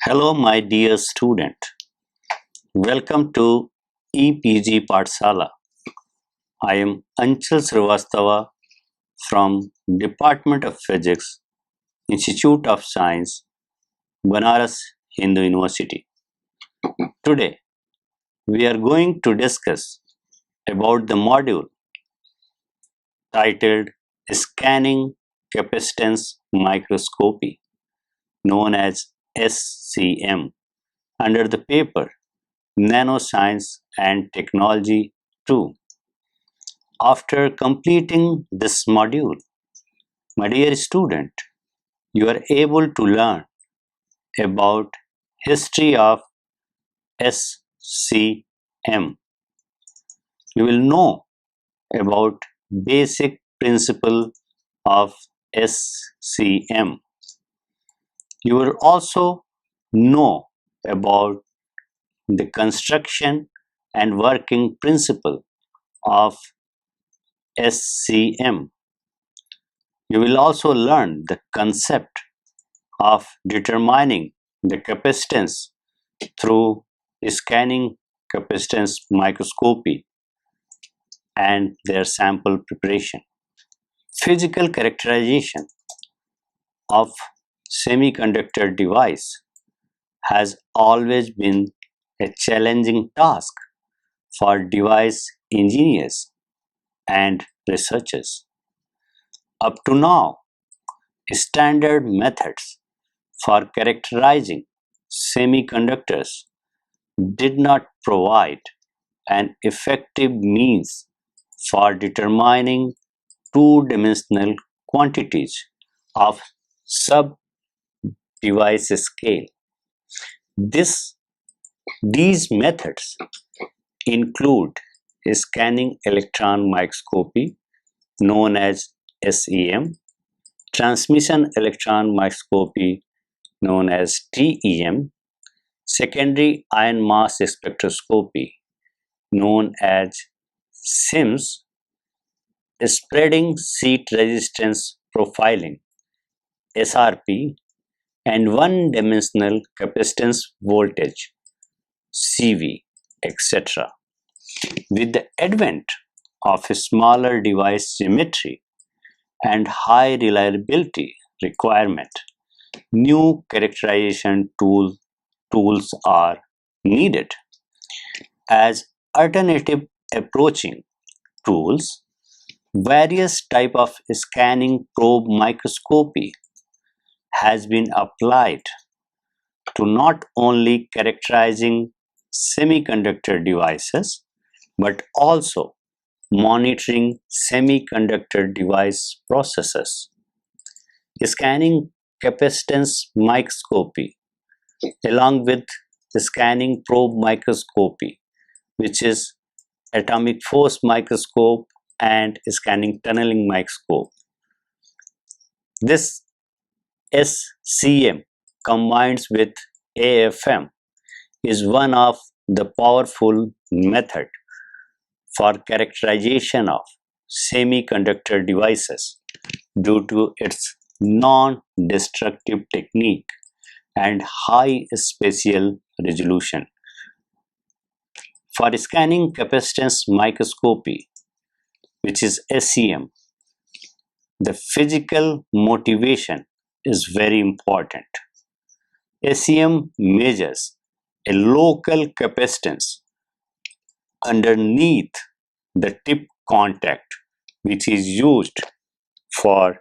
Hello, my dear student. Welcome to EPG Pathshala. I am Anchal Srivastava from Department of Physics, Institute of Science, Banaras Hindu University. Today, we are going to discuss about the module titled Scanning Capacitance Microscopy, known as SCM, under the paper Nanoscience and Technology 2. After completing this module, my dear student, you are able to learn about history of SCM. You will know about basic principle of SCM. You will also know about the construction and working principle of SCM. You will also learn the concept of determining the capacitance through scanning capacitance microscopy and their sample preparation. Physical characterization of semiconductor device has always been a challenging task for device engineers and researchers. Up to now, standard methods for characterizing semiconductors did not provide an effective means for determining two-dimensional quantities of sub-device scale. This, these methods include scanning electron microscopy, known as SEM, transmission electron microscopy, known as TEM, secondary ion mass spectroscopy, known as SIMS, spreading sheet resistance profiling, SRP, and one-dimensional capacitance voltage, CV, etc. With the advent of a smaller device geometry and high reliability requirement, new characterization tools are needed. As alternative approaching tools, various type of scanning probe microscopy has been applied to not only characterizing semiconductor devices but also monitoring semiconductor device processes. Scanning capacitance microscopy along with scanning probe microscopy, which is atomic force microscope and scanning tunneling microscope. This SCM combines with AFM is one of the powerful method for characterization of semiconductor devices due to its non-destructive technique and high spatial resolution. For scanning capacitance microscopy, which is SCM, the physical motivation is very important. SCM measures a local capacitance underneath the tip contact, which is used for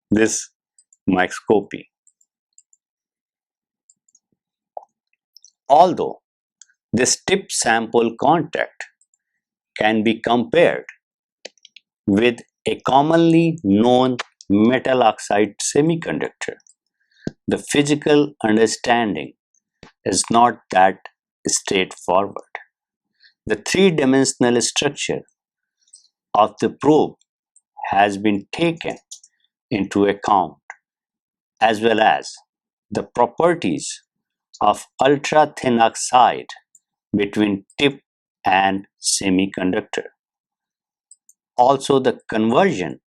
this microscopy. Although this tip sample contact can be compared with a commonly known metal oxide semiconductor, the physical understanding is not that straightforward. The three-dimensional structure of the probe has been taken into account, as well as the properties of ultra-thin oxide between tip and semiconductor. Also, the conversion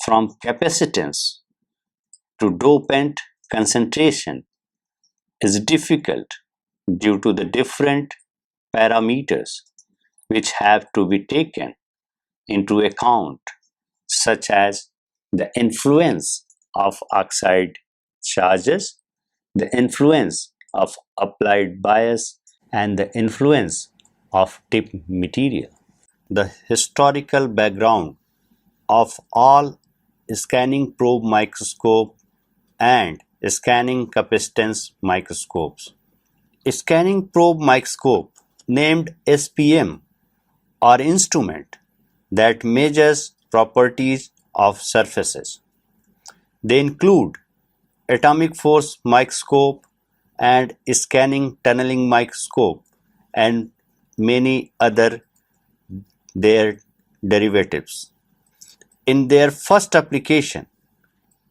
from capacitance to dopant concentration is difficult due to the different parameters which have to be taken into account, such as the influence of oxide charges, the influence of applied bias, and the influence of tip material. The historical background of all scanning probe microscope and scanning capacitance microscopes. Scanning probe microscope, named SPM, are instrument that measures properties of surfaces. They include atomic force microscope and scanning tunneling microscope and many other their derivatives. In their first application,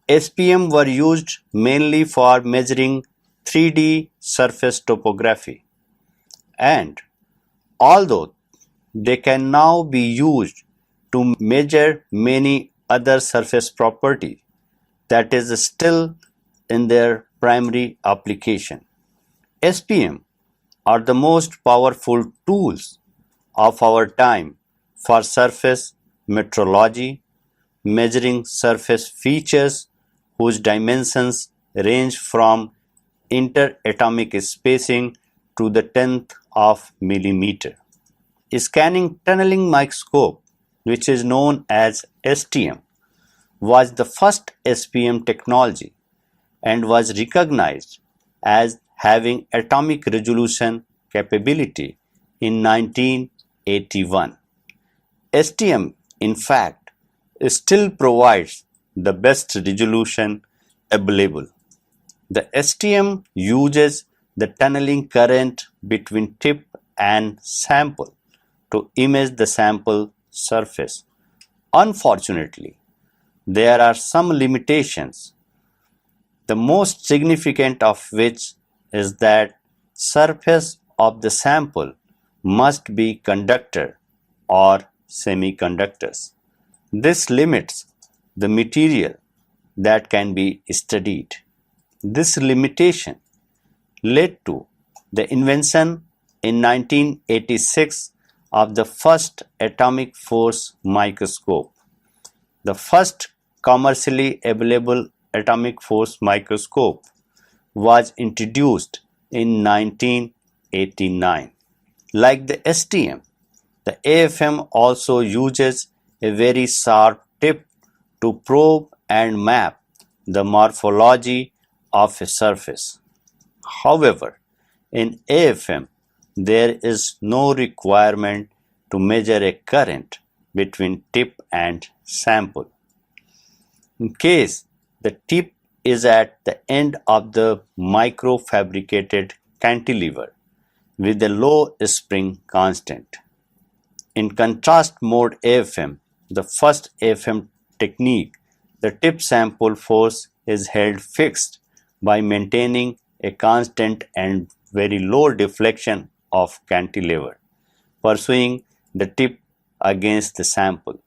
SPM were used mainly for measuring 3D surface topography, and although they can now be used to measure many other surface properties, that is still in their primary application. SPM are the most powerful tools of our time for surface metrology, measuring surface features whose dimensions range from interatomic spacing to the tenth of millimeter. Scanning tunneling microscope, which is known as STM, was the first SPM technology and was recognized as having atomic resolution capability in 1981. STM, in fact, still provides the best resolution available. The STM uses the tunneling current between tip and sample to image the sample surface. Unfortunately, there are some limitations, the most significant of which is that surface of the sample must be conductor or semiconductors. This limits the material that can be studied. This limitation led to the invention in 1986 of the first atomic force microscope. The first commercially available atomic force microscope was introduced in 1989. Like the STM, the AFM also uses a very sharp tip to probe and map the morphology of a surface. However, in AFM, there is no requirement to measure a current between tip and sample. In case the tip is at the end of the microfabricated cantilever with a low spring constant. In contrast mode AFM, the first AFM technique, the tip sample force is held fixed by maintaining a constant and very low deflection of cantilever, pursuing the tip against the sample.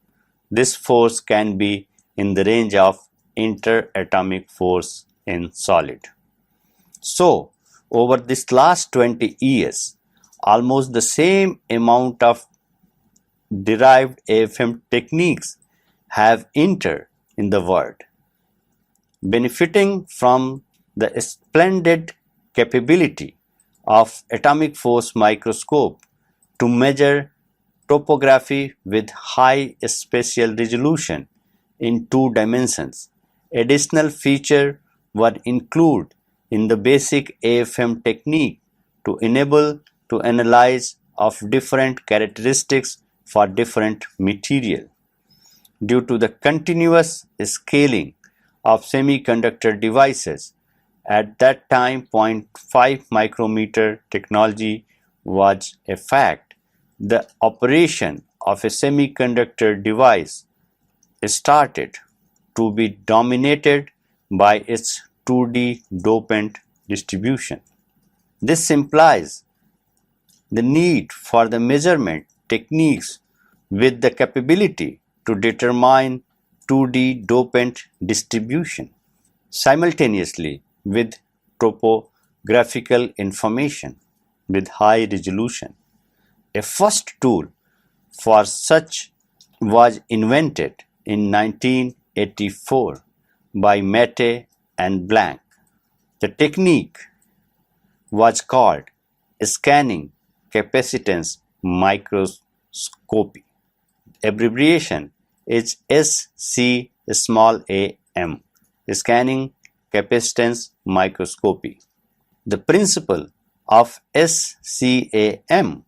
This force can be in the range of interatomic force in solid. So, over this last 20 years, almost the same amount of derived AFM techniques have entered in the world, benefiting from the splendid capability of atomic force microscope to measure topography with high spatial resolution in 2 dimensions. Additional features were included in the basic AFM technique to enable to analyze of different characteristics for different material. Due to the continuous scaling of semiconductor devices, at that time 0.5 micrometer technology was a fact. The operation of a semiconductor device started to be dominated by its 2D dopant distribution. This implies the need for the measurement techniques with the capability to determine 2D dopant distribution simultaneously with graphical information with high resolution. A first tool for such was invented in 1984 by Mette and Blank. The technique was called scanning capacitance microscopy. Abbreviation is SCAM, scanning capacitance microscopy. The principle of SCAM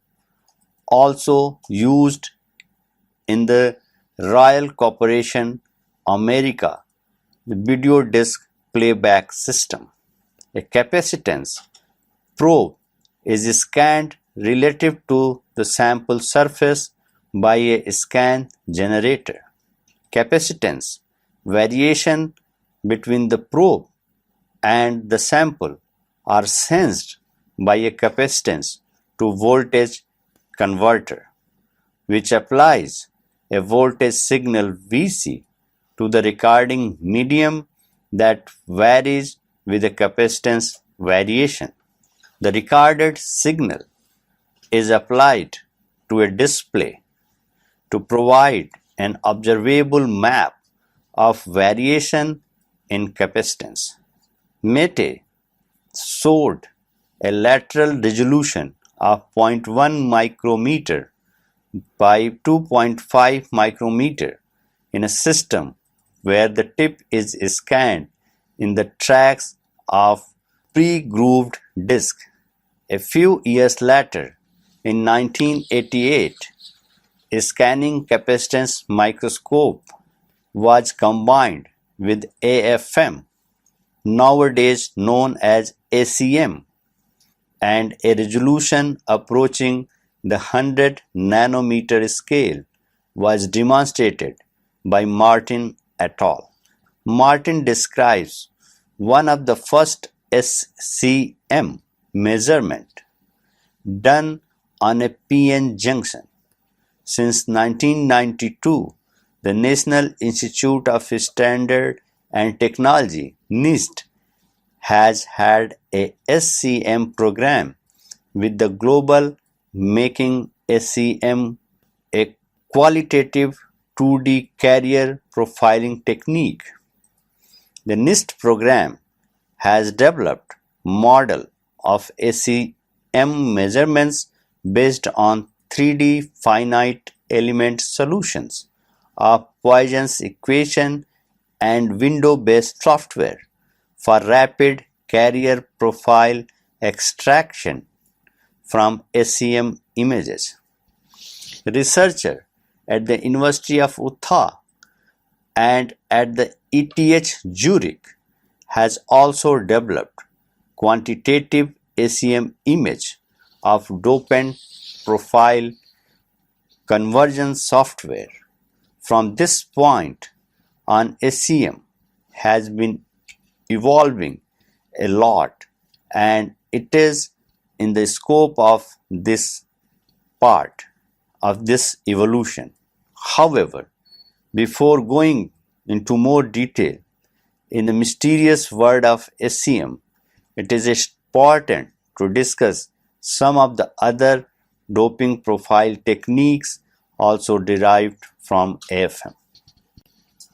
also used in the Royal Corporation America, the video disc playback system. A capacitance probe is scanned relative to the sample surface by a scan generator. Capacitance variation between the probe and the sample are sensed by a capacitance to voltage converter, which applies a voltage signal Vc to the recording medium that varies with the capacitance variation. The recorded signal is applied to a display to provide an observable map of variation in capacitance. Mette showed a lateral resolution of 0.1 micrometer by 2.5 micrometer in a system where the tip is scanned in the tracks of pre-grooved disc. A few years later, in 1988, a scanning capacitance microscope was combined with AFM, nowadays known as ACM, and a resolution approaching the 100 nanometer scale was demonstrated by Martin et al. Martin describes one of the first SCM measurement done on a PN junction. Since 1992, the National Institute of Standard and Technology (NIST) has had a SCM program with the goal making SCM a qualitative 2D carrier profiling technique. The NIST program has developed model of SCM measurements based on 3D finite element solutions of Poisson's equation and window-based software for rapid carrier profile extraction from SCM images. Researchers at the University of Utah and at the ETH Zurich has also developed quantitative SCM image of dopant profile conversion software. From this point on, SCM has been evolving a lot, and it is in the scope of this part of this evolution. However, before going into more detail in the mysterious world of SCM, it is important to discuss some of the other doping profile techniques also derived from AFM.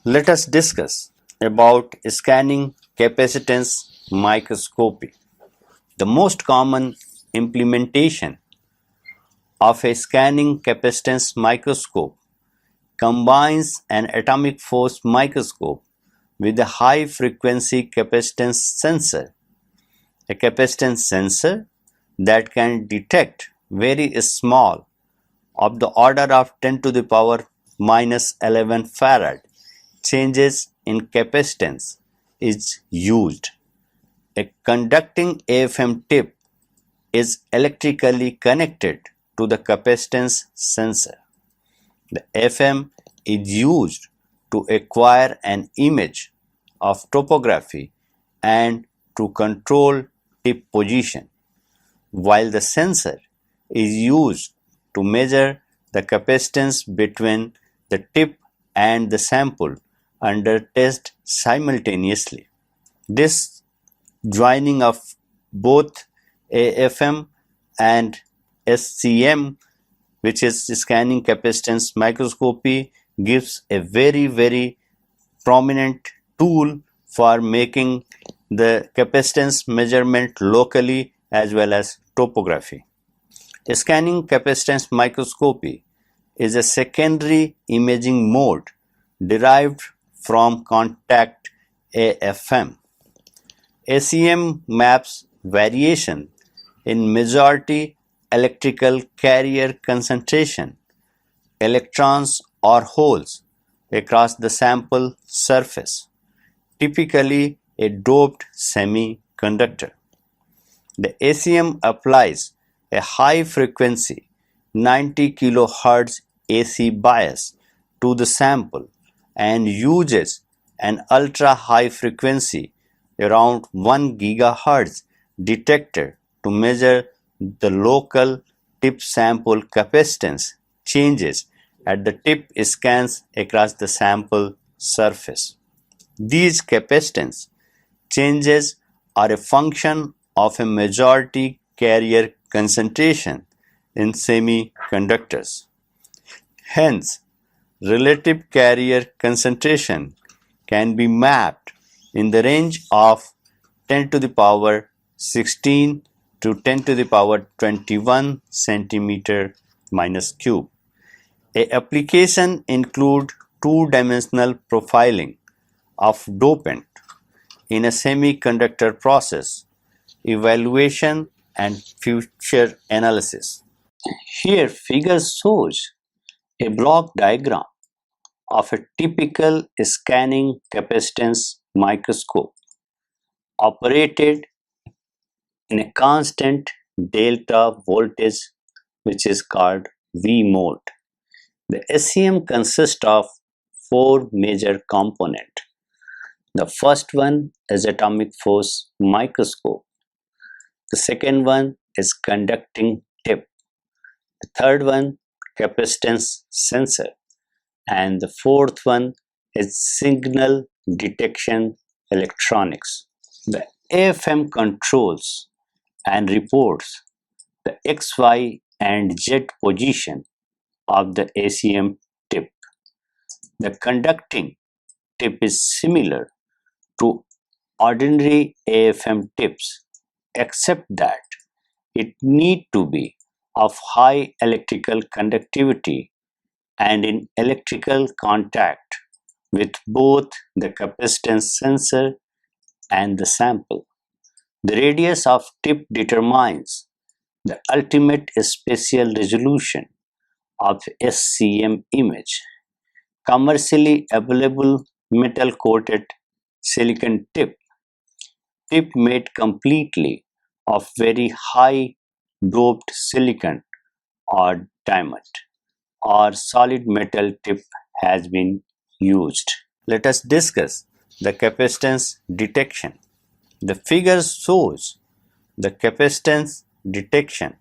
Let us discuss about scanning capacitance microscopy. The most common implementation of a scanning capacitance microscope combines an atomic force microscope with a high-frequency capacitance sensor. A capacitance sensor that can detect very small, of the order of 10 to the power minus 11 farad, changes in capacitance is used. A conducting AFM tip is electrically connected to the capacitance sensor. The FM is used to acquire an image of topography and to control tip position, while the sensor is used to measure the capacitance between the tip and the sample under test simultaneously. This joining of both AFM and SCM, which is scanning capacitance microscopy, gives a very prominent tool for making the capacitance measurement locally as well as topography. Scanning capacitance microscopy is a secondary imaging mode derived from contact AFM. SEM maps variation in majority electrical carrier concentration, electrons or holes across the sample surface, typically a doped semiconductor. The SEM applies a high frequency 90 kHz AC bias to the sample and uses an ultra high frequency around 1 GHz detector to measure the local tip sample capacitance changes at the tip scans across the sample surface. These capacitance changes are a function of a majority carrier concentration in semiconductors. Hence, relative carrier concentration can be mapped in the range of 10 to the power 16 to 10 to the power 21 centimeter minus cube. A application include two-dimensional profiling of dopant in a semiconductor process, evaluation and future analysis. Here figure shows a block diagram of a typical scanning capacitance microscope operated in a constant delta voltage, which is called V mode. The SEM consists of four major components. The first one is atomic force microscope. The second one is conducting tip. The third one, capacitance sensor. And the fourth one is signal detection electronics. The AFM controls and reports the X, Y, and Z position of the SEM tip. The conducting tip is similar to ordinary AFM tips, except that it need to be of high electrical conductivity and in electrical contact with both the capacitance sensor and the sample. The radius of tip determines the ultimate spatial resolution of SCM image. Commercially available metal coated silicon tip made completely of very high doped silicon or diamond or solid metal tip has been used. Let us discuss the capacitance detection. The figure shows the capacitance detection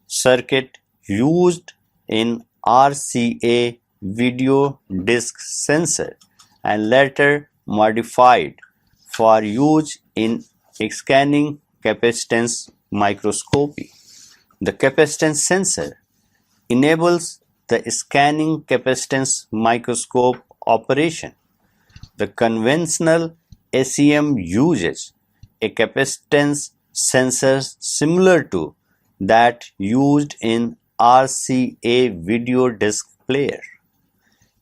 circuit used in RCA video disc sensor and later modified for use in scanning capacitance microscopy. The capacitance sensor enables the scanning capacitance microscope operation. The conventional SEM uses a capacitance sensor similar to that used in RCA video disc player.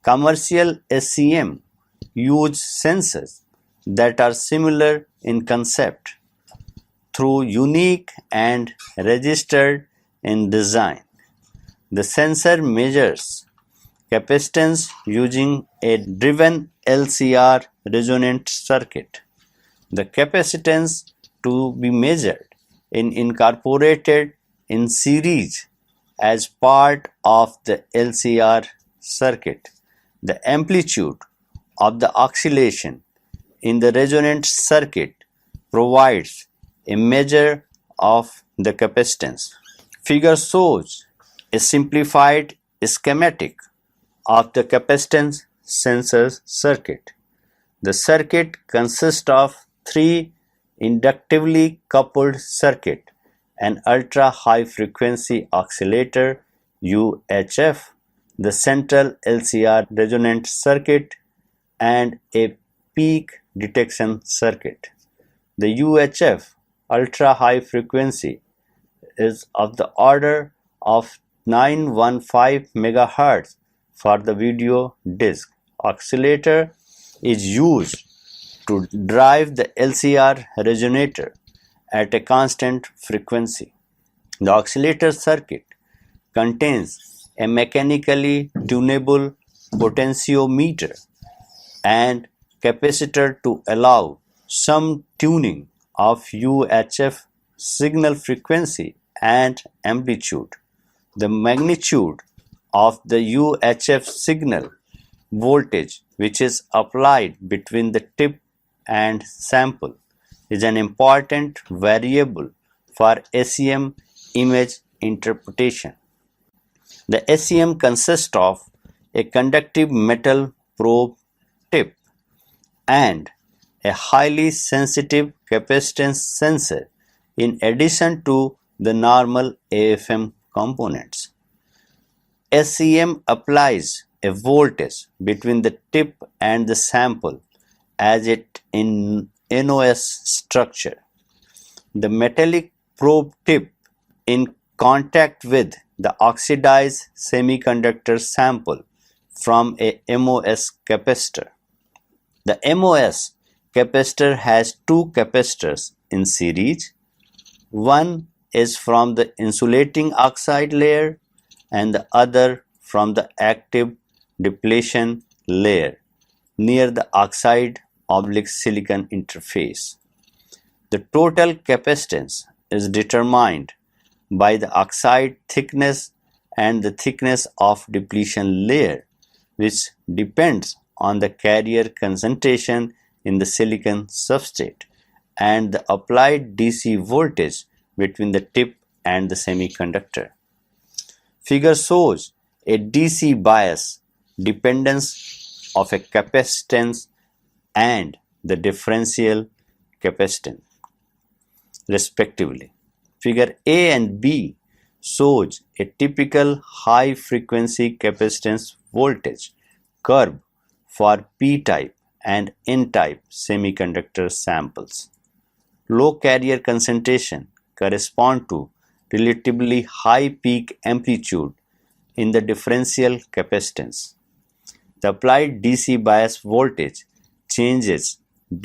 Commercial SEM use sensors that are similar in concept through unique and registered in design. The sensor measures capacitance using a driven LCR resonant circuit. The capacitance to be measured is incorporated in series as part of the LCR circuit. The amplitude of the oscillation in the resonant circuit provides a measure of the capacitance. Figure shows a simplified schematic of the capacitance sensor circuit. The circuit consists of three inductively coupled circuit, an ultra-high frequency oscillator UHF, the central LCR resonant circuit, and a peak detection circuit. The UHF ultra-high frequency is of the order of 915 MHz for the video disc. Oscillator is used to drive the LCR resonator at a constant frequency. The oscillator circuit contains a mechanically tunable potentiometer and capacitor to allow some tuning of UHF signal frequency and amplitude. The magnitude of the UHF signal voltage which is applied between the tip and sample is an important variable for SEM image interpretation. The SEM consists of a conductive metal probe tip and a highly sensitive capacitance sensor in addition to the normal AFM components. SEM applies a voltage between the tip and the sample as it in NOS structure. The metallic probe tip in contact with the oxidized semiconductor sample from a MOS capacitor. The MOS capacitor has two capacitors in series. One is from the insulating oxide layer and the other from the active depletion layer near the oxide/silicon interface. The total capacitance is determined by the oxide thickness and the thickness of depletion layer, which depends on the carrier concentration in the silicon substrate and the applied DC voltage between the tip and the semiconductor. Figure shows a DC bias dependence of a capacitance and the differential capacitance respectively. Figure A and B shows a typical high frequency capacitance voltage curve for P-type and N-type semiconductor samples. Low carrier concentration correspond to relatively high peak amplitude in the differential capacitance. The applied DC bias voltage changes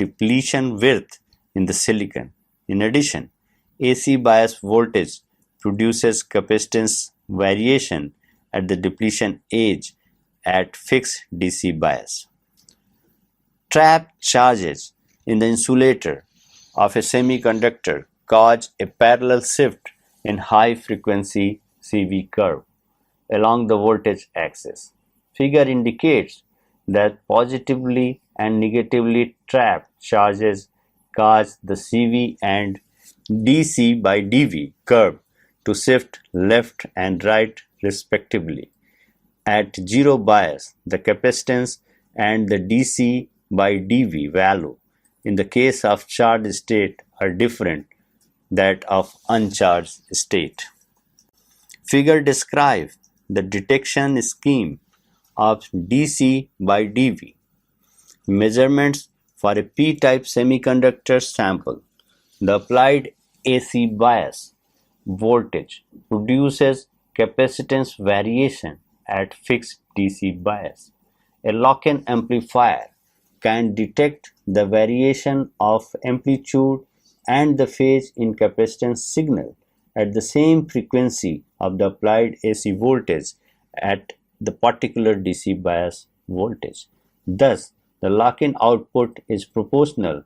depletion width in the silicon. In addition, AC bias voltage produces capacitance variation at the depletion edge at fixed DC bias. Trapped charges in the insulator of a semiconductor cause a parallel shift in high frequency CV curve along the voltage axis. Figure indicates that positively and negatively trapped charges cause the CV and DC by dV curve to shift left and right respectively. At zero bias, the capacitance and the DC by dV value in the case of charged state are different that of uncharged state. Figure describes the detection scheme of DC by dV. Measurements for a P-type semiconductor sample. The applied AC bias voltage produces capacitance variation at fixed DC bias. A lock-in amplifier can detect the variation of amplitude and the phase in capacitance signal at the same frequency of the applied AC voltage at the particular DC bias voltage. Thus, the lock-in output is proportional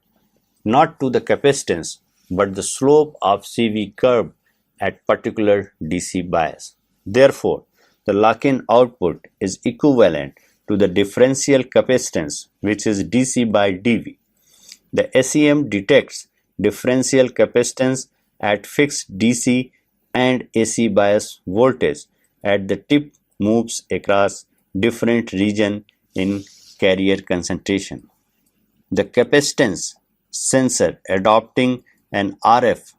not to the capacitance but the slope of CV curve at particular DC bias. Therefore, the lock-in output is equivalent to the differential capacitance, which is DC by dV. The SEM detects differential capacitance at fixed DC and AC bias voltage at the tip moves across different region in carrier concentration. The capacitance sensor adopting an RF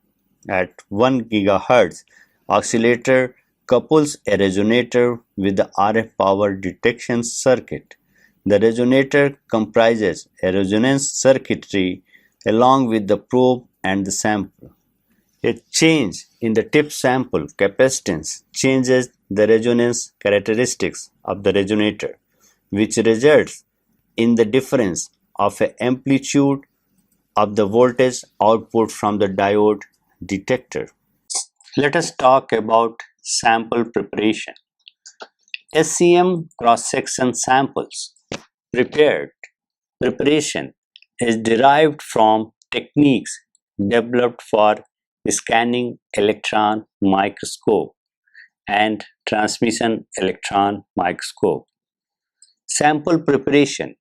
at 1 GHz oscillator couples a resonator with the RF power detection circuit. The resonator comprises a resonance circuitry along with the probe and the sample. A change in the tip sample capacitance changes the resonance characteristics of the resonator, which results in the difference of the amplitude of the voltage output from the diode detector. Let us talk about sample preparation. SEM cross-section samples preparation is derived from techniques developed for scanning electron microscope and transmission electron microscope. Sample preparation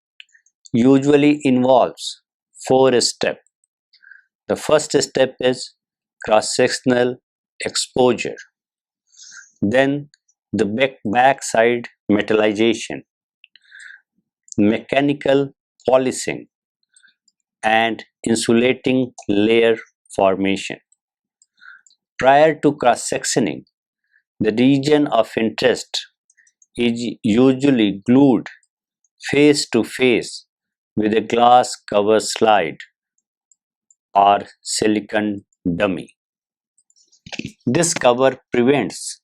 usually involves four steps. The first step is cross-sectional exposure, then the backside metallization, mechanical polishing, and insulating layer formation. Prior to cross-sectioning, the region of interest is usually glued face to face with a glass cover slide or silicon dummy. This cover prevents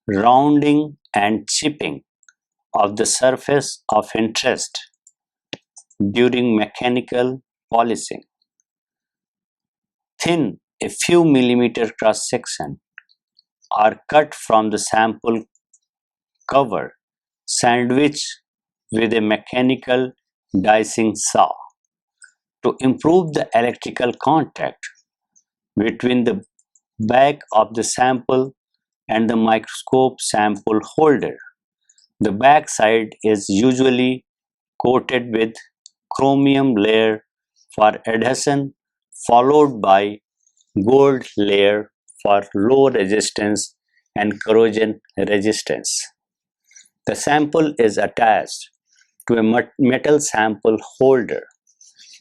rounding and chipping of the surface of interest during mechanical polishing. Thin, a few millimeter cross section are cut from the sample cover, sandwiched with a mechanical dicing saw. To improve the electrical contact between the back of the sample and the microscope sample holder, the back side is usually coated with chromium layer for adhesion, followed by gold layer for low resistance and corrosion resistance. The sample is attached to a metal sample holder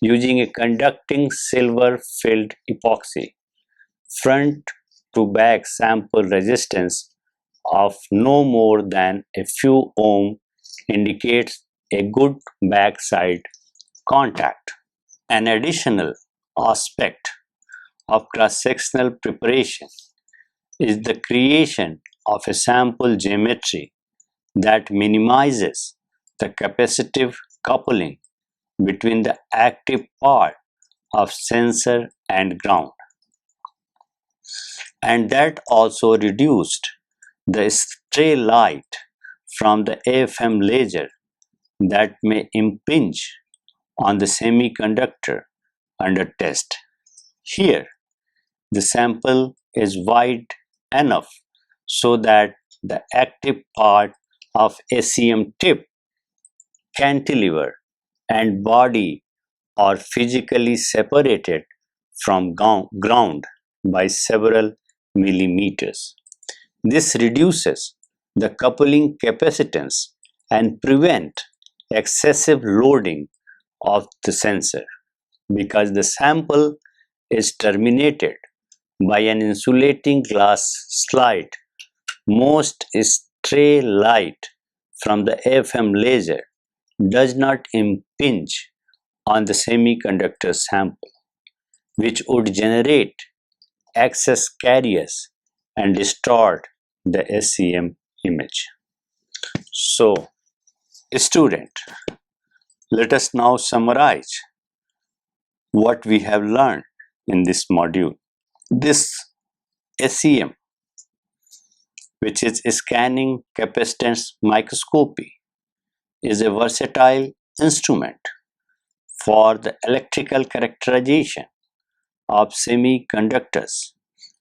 using a conducting silver filled epoxy. Front to back sample resistance of no more than a few ohm indicates a good backside contact. An additional aspect of cross-sectional preparation is the creation of a sample geometry that minimizes the capacitive coupling between the active part of sensor and ground, and that also reduced the stray light from the AFM laser that may impinge on the semiconductor under test. Here, the sample is wide enough so that the active part of SEM tip, cantilever, and body are physically separated from ground by several millimeters. This reduces the coupling capacitance and prevent excessive loading of the sensor because the sample is terminated by an insulating glass slide. Most stray light from the AFM laser does not impinge on the semiconductor sample, which would generate excess carriers and distort the SEM image. So, student, let us now summarize what we have learned in this module. This SEM, which is scanning capacitance microscopy, is a versatile instrument for the electrical characterization of semiconductors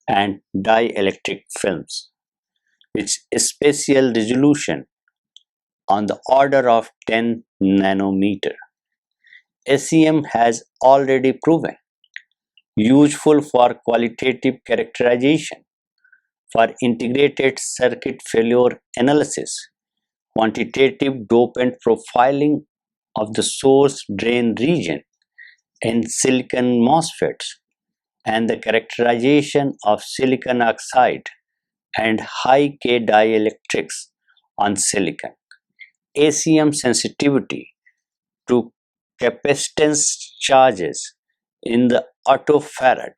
and dielectric films, with spatial resolution on the order of 10 nanometer. SEM has already proven useful for qualitative characterization, for integrated circuit failure analysis, quantitative dopant profiling of the source drain region, in silicon MOSFETs and the characterization of silicon oxide and high K dielectrics on silicon. ACM sensitivity to capacitance charges in the attofarad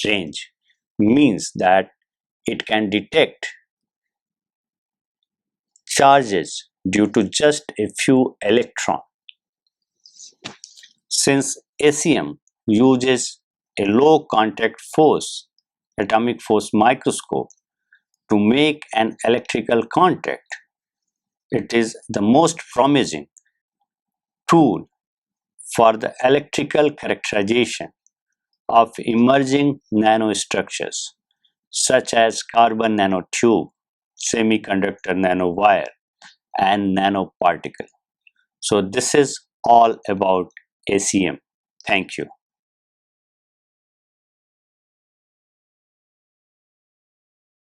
range means that it can detect charges due to just a few electrons. Since ACM uses a low contact force atomic force microscope to make an electrical contact, it is the most promising tool for the electrical characterization of emerging nanostructures such as carbon nanotube, semiconductor nanowire, and nanoparticle. So this is all about ACM. Thank you.